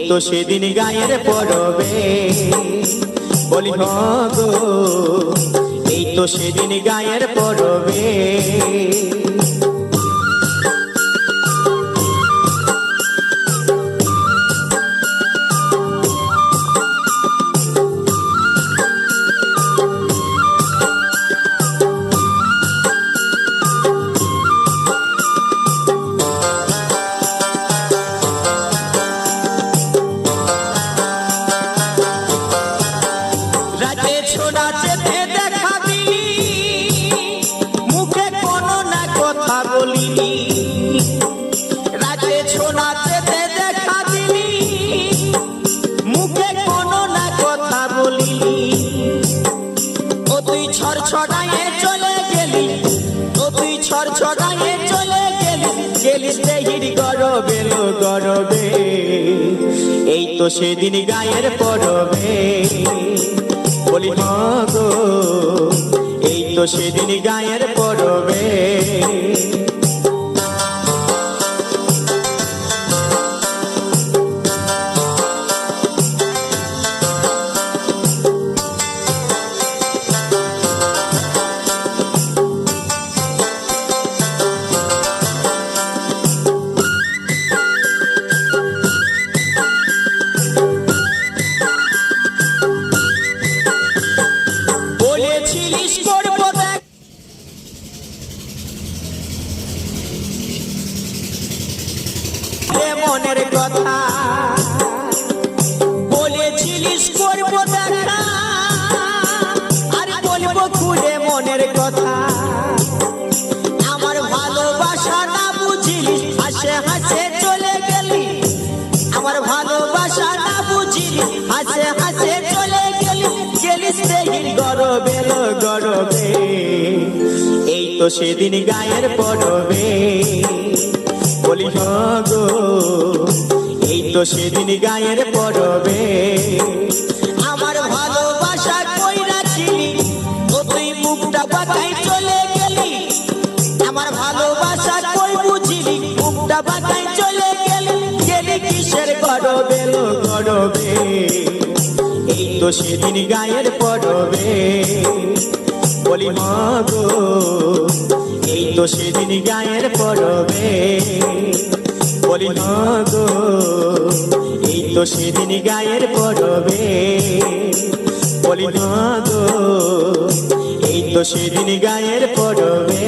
তো সেদিন গায়ের পরবে বলি গো, এই তো সেদিন গায়ের পরবে। রাতে ছোনাতে দেখা দিলি, মুখে কোনো না কথা বলিনি। ও তুই ছড়ছড়ায়ে চলে গেলি, ও তুই ছড়ছড়ায়ে চলে গেলি, গেলিস দেহির গরবে লো গরবে। এই তো সেদিন গায়ের পরবে বলি গো, এই তো সেদিন গায়ের পরবে। মনের কথা বলেছিলিস করবো দেখা, আর বলবো খুলে মনের কথা। আমার ভালোবাসা না বুঝিলি, হাসে হাসে চলে গেলি। আমার ভালোবাসা না বুঝিলি, হাসে হাসে চলে গেলি, গেলিস দেহির গরবে লো গরবে। এই তো সেদিন গায়ের পরবে বলি গো, এই তো সেদিন গায়ের পরবে। আমার ভালোবাসা কই রাখিলি, ও তুই মুখটা বাঁকাই চলে গেলি। আমার ভালোবাসা কই বুঝিলি, মুখটা বাঁকাই চলে গেলি, গেলি কিসের গরবে লো গরবে। এই তো সেদিন গায়ের পরবে বলি গো, এই তো সেদিন গায়ের পরবে বলি গো, এই তো সেদিন গায়ের পরবে বলি গো, এই তো সেদিন গায়ের পরবে।